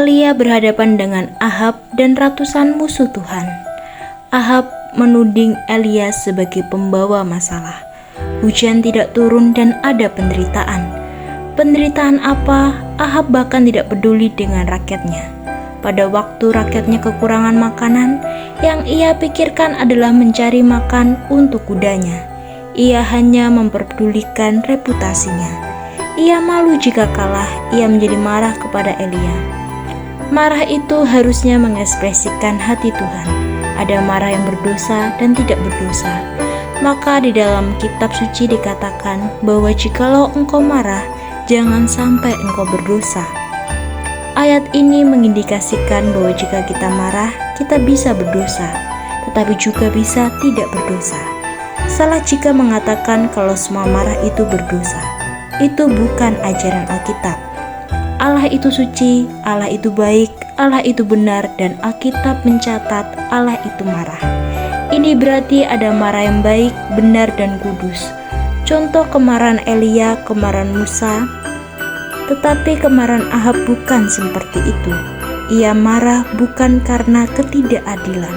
Elia berhadapan dengan Ahab dan ratusan musuh Tuhan. Ahab menuding Elia sebagai pembawa masalah. Hujan tidak turun dan ada penderitaan. Penderitaan apa? Ahab bahkan tidak peduli dengan rakyatnya. Pada waktu rakyatnya kekurangan makanan, yang ia pikirkan adalah mencari makan untuk kudanya. Ia hanya memperdulikan reputasinya. Ia malu jika kalah, ia menjadi marah kepada Elia. Marah itu harusnya mengekspresikan hati Tuhan. Ada marah yang berdosa dan tidak berdosa. Maka di dalam kitab suci dikatakan bahwa jikalau engkau marah, jangan sampai engkau berdosa. Ayat ini mengindikasikan bahwa jika kita marah, kita bisa berdosa, tetapi juga bisa tidak berdosa. Salah jika mengatakan kalau semua marah itu berdosa. Itu bukan ajaran Alkitab. Allah itu suci, Allah itu baik, Allah itu benar, dan Alkitab mencatat Allah itu marah. Ini berarti ada marah yang baik, benar, dan kudus. Contoh kemarahan Elia, kemarahan Musa. Tetapi kemarahan Ahab bukan seperti itu. Ia marah bukan karena ketidakadilan.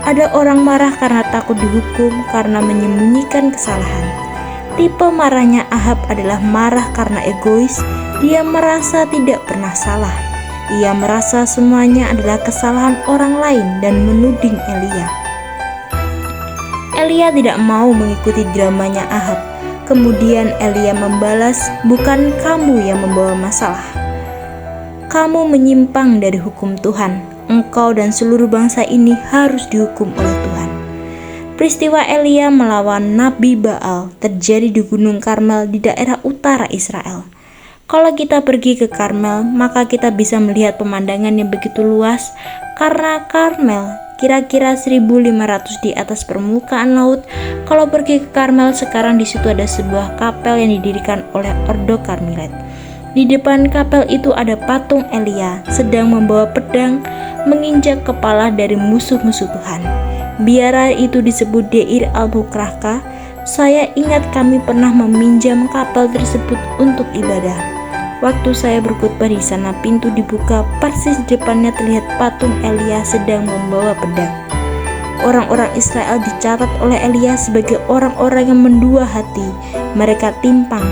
Ada orang marah karena takut dihukum, karena menyembunyikan kesalahan. Tipe marahnya Ahab adalah marah karena egois. Dia merasa tidak pernah salah. Ia merasa semuanya adalah kesalahan orang lain dan menuding Elia. Elia tidak mau mengikuti dramanya Ahab. Kemudian Elia membalas, "Bukan kamu yang membawa masalah. Kamu menyimpang dari hukum Tuhan. Engkau dan seluruh bangsa ini harus dihukum oleh Tuhan." Peristiwa Elia melawan Nabi Baal terjadi di Gunung Karmel di daerah utara Israel. Kalau kita pergi ke Karmel, maka kita bisa melihat pemandangan yang begitu luas karena Karmel kira-kira 1.500 di atas permukaan laut. Kalau pergi ke Karmel sekarang, di situ ada sebuah kapel yang didirikan oleh Ordo Karmelit. Di depan kapel itu ada patung Elia sedang membawa pedang menginjak kepala dari musuh-musuh Tuhan. Biara itu disebut Deir al-Bukrahka. Saya ingat kami pernah meminjam kapel tersebut untuk ibadah. Waktu saya berkhotbah di sana, pintu dibuka, persis di depannya terlihat patung Elia sedang membawa pedang. Orang-orang Israel dicatat oleh Elia sebagai orang-orang yang mendua hati. Mereka timpang.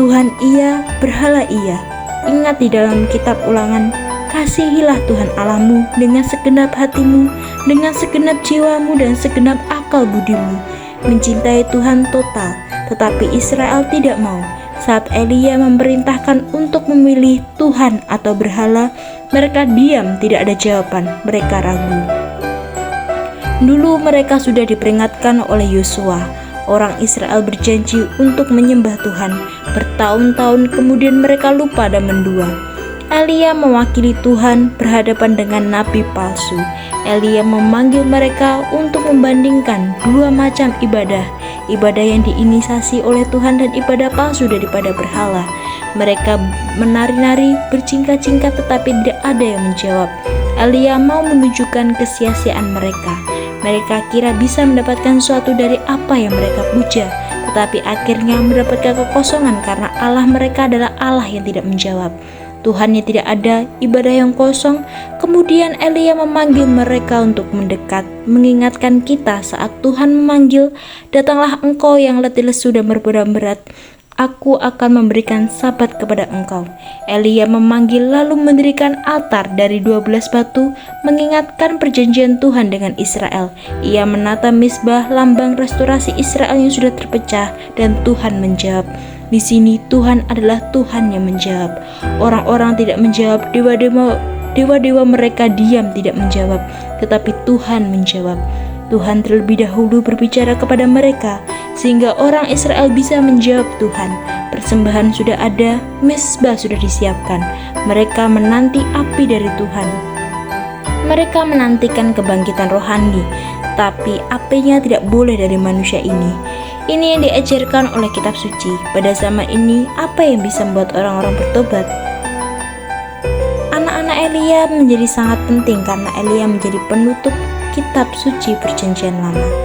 Tuhan iya, berhala iya. Ingat di dalam kitab Ulangan, "Kasihilah Tuhan Allahmu dengan segenap hatimu, dengan segenap jiwamu dan segenap akal budimu." Mencintai Tuhan total, tetapi Israel tidak mau. Saat Elia memerintahkan untuk memilih Tuhan atau berhala, mereka diam, tidak ada jawaban, mereka ragu. Dulu mereka sudah diperingatkan oleh Yosua. Orang Israel berjanji untuk menyembah Tuhan. Bertahun-tahun kemudian mereka lupa dan mendua. Elia mewakili Tuhan berhadapan dengan nabi palsu. Elia memanggil mereka untuk membandingkan dua macam ibadah. Ibadah yang diinisiasi oleh Tuhan dan ibadah palsu daripada berhala. Mereka menari-nari, bercingkak-cingkak, tetapi tidak ada yang menjawab. Elia mau menunjukkan kesia-siaan mereka. Mereka kira bisa mendapatkan sesuatu dari apa yang mereka puja, tetapi akhirnya mendapatkan kekosongan karena Allah mereka adalah Allah yang tidak menjawab. Tuhan yang tidak ada, ibadah yang kosong. Kemudian Elia memanggil mereka untuk mendekat, mengingatkan kita saat Tuhan memanggil, "Datanglah engkau yang letih lesu dan berbeban-berat, aku akan memberikan Sabat kepada engkau." Elia memanggil lalu mendirikan altar dari 12 batu, mengingatkan perjanjian Tuhan dengan Israel. Ia menata misbah, lambang restorasi Israel yang sudah terpecah, dan Tuhan menjawab. Di sini Tuhan adalah Tuhan yang menjawab. Orang-orang tidak menjawab, dewa-dewa mereka diam tidak menjawab, tetapi Tuhan menjawab. Tuhan terlebih dahulu berbicara kepada mereka, sehingga orang Israel bisa menjawab Tuhan. Persembahan sudah ada, mezbah sudah disiapkan. Mereka menanti api dari Tuhan. Mereka menantikan kebangkitan rohani, tapi apinya tidak boleh dari manusia ini. Ini yang diajarkan oleh kitab suci. Pada zaman ini, apa yang bisa membuat orang-orang bertobat? Anak-anak Elia menjadi sangat penting karena Elia menjadi penutup kitab suci perjanjian lama.